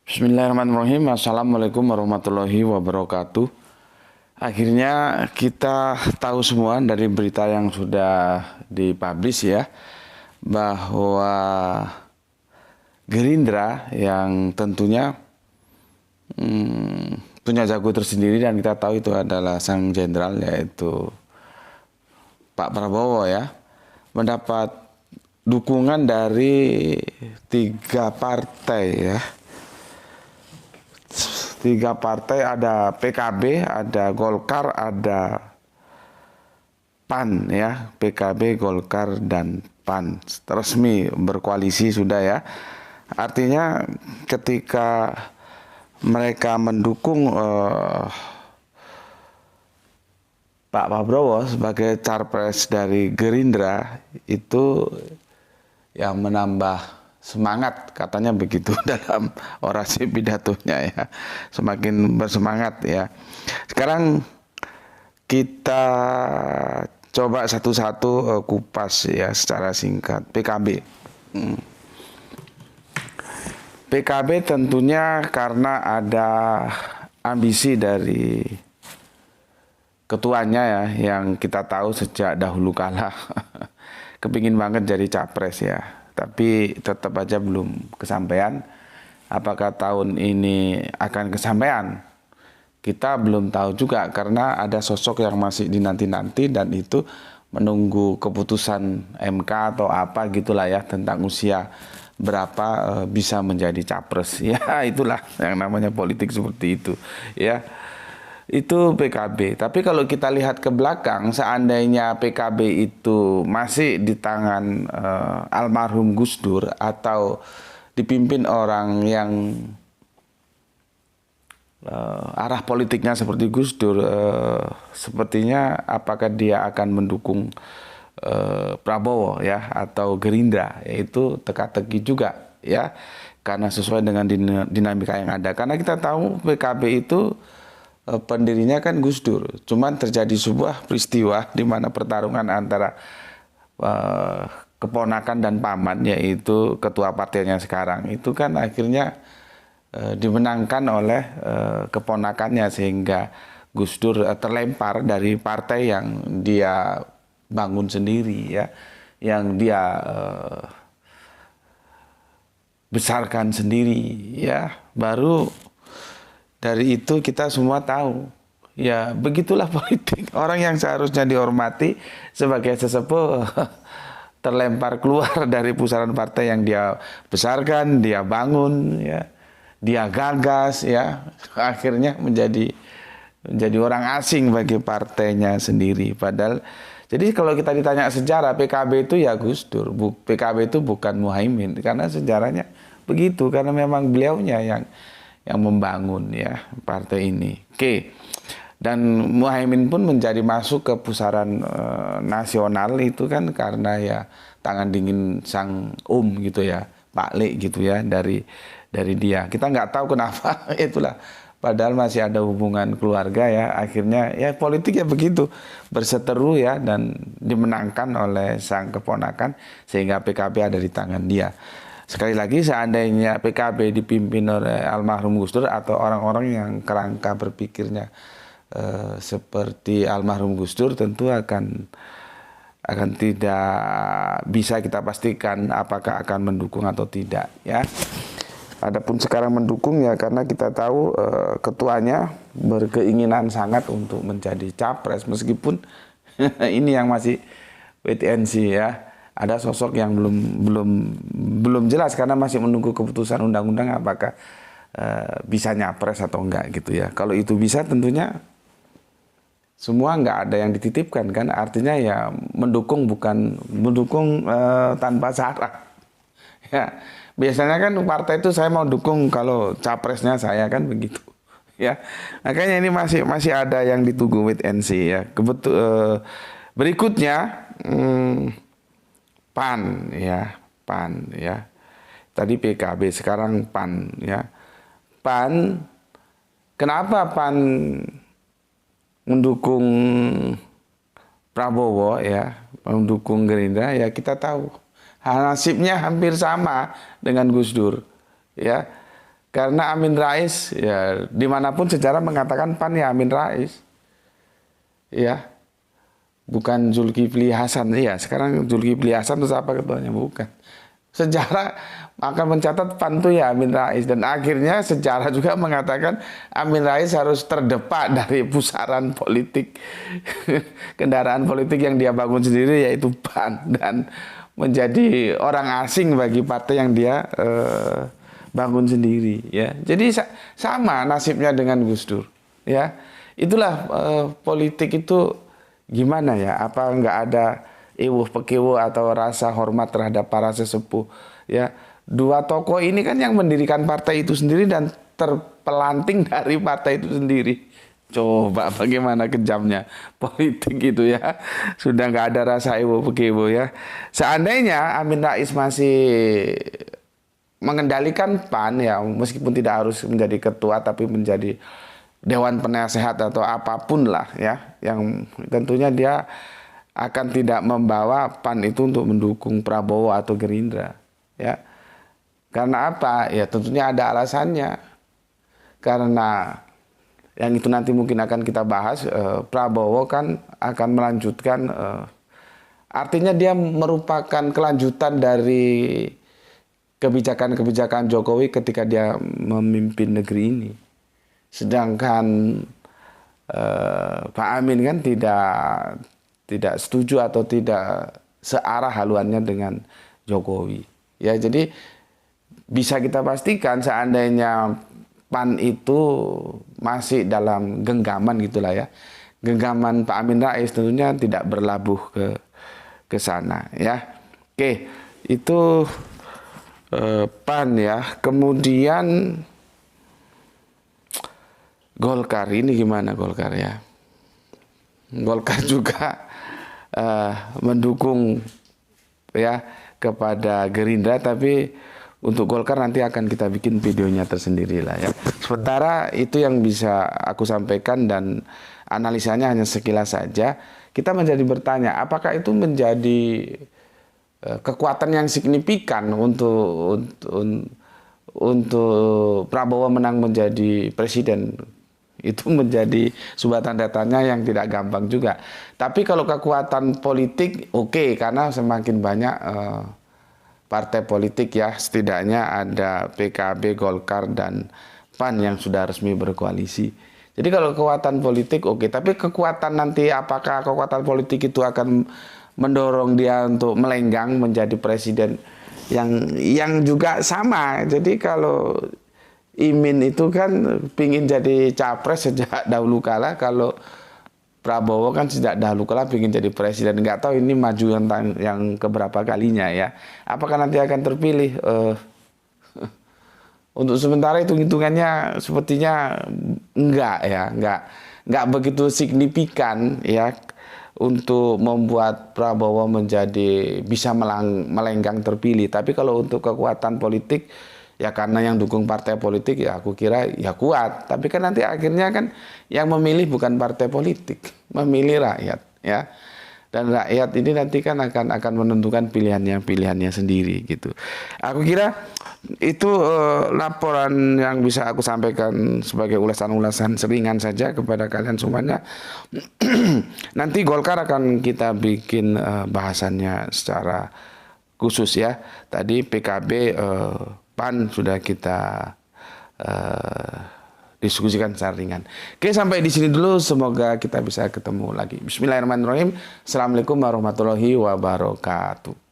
Bismillahirrahmanirrahim. Assalamualaikum warahmatullahi wabarakatuh. Akhirnya kita tahu semua dari berita yang sudah dipublish ya, bahwa Gerindra yang tentunya punya jago tersendiri, dan kita tahu itu adalah sang jenderal, yaitu Pak Prabowo ya, mendapat dukungan dari tiga partai ya. Tiga partai, ada PKB, ada Golkar, ada PAN ya. PKB, Golkar, dan PAN resmi berkoalisi sudah ya. Artinya ketika mereka mendukung Pak Prabowo sebagai capres dari Gerindra, itu yang menambah semangat, katanya begitu dalam orasi pidatonya ya, semakin bersemangat ya. Sekarang kita coba satu-satu kupas ya secara singkat. PKB. PKB tentunya karena ada ambisi dari ketuanya ya, yang kita tahu sejak dahulu kala kepingin banget jadi capres ya, tapi tetap aja belum kesampaian. Apakah tahun ini akan kesampaian? Kita belum tahu juga, karena ada sosok yang masih dinanti-nanti, dan itu menunggu keputusan MK atau apa gitulah ya, tentang usia berapa bisa menjadi capres. Ya itulah yang namanya politik seperti itu ya. Itu PKB. Tapi kalau kita lihat ke belakang, seandainya PKB itu masih di tangan almarhum Gus Dur, atau dipimpin orang yang arah politiknya seperti Gus Dur, sepertinya apakah dia akan mendukung Prabowo ya, atau Gerindra, yaitu teka-teki juga ya, karena sesuai dengan dinamika yang ada. Karena kita tahu PKB itu pendirinya kan Gus Dur, cuman terjadi sebuah peristiwa di mana pertarungan antara keponakan dan paman, yaitu ketua partainya sekarang, itu kan akhirnya dimenangkan oleh keponakannya, sehingga Gus Dur terlempar dari partai yang dia bangun sendiri ya, yang dia besarkan sendiri ya. Baru dari itu kita semua tahu ya, begitulah politik. Orang yang seharusnya dihormati sebagai sesepuh terlempar keluar dari pusaran partai yang dia besarkan, dia bangun ya, dia gagas ya, akhirnya menjadi orang asing bagi partainya sendiri. Padahal, jadi kalau kita ditanya sejarah, PKB itu ya Gus Dur, PKB itu bukan Muhaimin, karena sejarahnya begitu, karena memang beliaunya yang membangun ya partai ini. Oke. Dan Muhaimin pun menjadi masuk ke pusaran nasional itu kan karena ya tangan dingin sang gitu ya, Pak Le gitu ya, dari dia. Kita nggak tahu kenapa itulah. Padahal masih ada hubungan keluarga ya. Akhirnya ya politik ya begitu, berseteru ya, dan dimenangkan oleh sang keponakan, sehingga PKB ada di tangan dia. Sekali lagi, seandainya PKB dipimpin oleh almarhum Gus Dur, atau orang-orang yang kerangka berpikirnya seperti almarhum Gus Dur, tentu akan tidak bisa kita pastikan apakah akan mendukung atau tidak ya. Adapun sekarang mendukung ya, karena kita tahu ketuanya berkeinginan sangat untuk menjadi capres, meskipun ini yang masih wait and see ya. Ada sosok yang belum jelas, karena masih menunggu keputusan undang-undang apakah bisa nyapres atau enggak gitu ya. Kalau itu bisa, tentunya semua nggak ada yang dititipkan kan, artinya ya mendukung, bukan mendukung tanpa syarat ya. Biasanya kan partai itu saya mau dukung kalau capresnya saya, kan begitu ya. Makanya ini masih ada yang ditunggu wait and see ya. Berikutnya PAN ya. Tadi PKB, sekarang PAN ya. PAN, kenapa PAN mendukung Prabowo ya, mendukung Gerindra ya, kita tahu nasibnya hampir sama dengan Gus Dur ya. Karena Amin Rais, ya dimanapun sejarah mengatakan PAN ya Amin Rais. Ya, bukan Zulkifli Hasan. Iya, sekarang Zulkifli Hasan itu apa ketuanya? Bukan. Sejarah akan mencatat PAN itu ya Amin Rais. Dan akhirnya sejarah juga mengatakan Amin Rais harus terdepak dari pusaran politik. Kendaraan politik yang dia bangun sendiri yaitu PAN. Dan menjadi orang asing bagi partai yang dia bangun sendiri. Ya. Jadi sama nasibnya dengan Gus Dur. Ya, itulah politik itu gimana ya? Apa nggak ada ewuh pekewo atau rasa hormat terhadap para sesepuh? Ya, dua tokoh ini kan yang mendirikan partai itu sendiri dan terpelanting dari partai itu sendiri. Coba bagaimana kejamnya politik itu ya. Sudah nggak ada rasa ewuh pekewo ya. Seandainya Amin Rais masih mengendalikan PAN ya, meskipun tidak harus menjadi ketua tapi menjadi Dewan Penasehat atau apapun lah ya, yang tentunya dia akan tidak membawa PAN itu untuk mendukung Prabowo atau Gerindra ya. Karena apa? Ya tentunya ada alasannya. Karena yang itu nanti mungkin akan kita bahas, Prabowo kan akan melanjutkan, artinya dia merupakan kelanjutan dari kebijakan-kebijakan Jokowi ketika dia memimpin negeri ini. Sedangkan Pak Amin kan tidak setuju atau tidak searah haluannya dengan Jokowi. Ya, jadi bisa kita pastikan seandainya PAN itu masih dalam genggaman gitulah ya. Genggaman Pak Amin Rais tentunya tidak berlabuh ke sana ya. Oke, itu PAN ya. Kemudian Golkar ini gimana Golkar ya? Golkar juga mendukung ya kepada Gerindra, tapi untuk Golkar nanti akan kita bikin videonya tersendiri lah ya. Sementara itu yang bisa aku sampaikan dan analisanya hanya sekilas saja. Kita menjadi bertanya, apakah itu menjadi kekuatan yang signifikan untuk Prabowo menang menjadi presiden? Itu menjadi sebuah tanda tanya yang tidak gampang juga. Tapi kalau kekuatan politik oke, karena semakin banyak partai politik ya, setidaknya ada PKB, Golkar, dan PAN yang sudah resmi berkoalisi. Jadi kalau kekuatan politik oke, tapi kekuatan nanti apakah kekuatan politik itu akan mendorong dia untuk melenggang menjadi presiden yang juga sama. Jadi kalau Imin itu kan pingin jadi capres sejak dahulu kala, kalau Prabowo kan sejak dahulu kala pingin jadi presiden. Nggak tahu ini maju yang keberapa kalinya ya. Apakah nanti akan terpilih? Untuk sementara hitungannya sepertinya enggak ya, enggak begitu signifikan ya untuk membuat Prabowo menjadi bisa melenggang terpilih. Tapi kalau untuk kekuatan politik ya, karena yang dukung partai politik ya aku kira ya kuat. Tapi kan nanti akhirnya kan yang memilih bukan partai politik, memilih rakyat ya. Dan rakyat ini nanti kan akan menentukan pilihannya sendiri gitu. Aku kira itu laporan yang bisa aku sampaikan sebagai ulasan-ulasan seringan saja kepada kalian semuanya. Nanti Golkar akan kita bikin bahasannya secara khusus ya. Tadi PKB, PAN sudah kita diskusikan secara ringan. Oke, sampai di sini dulu. Semoga kita bisa ketemu lagi. Bismillahirrahmanirrahim. Assalamualaikum warahmatullahi wabarakatuh.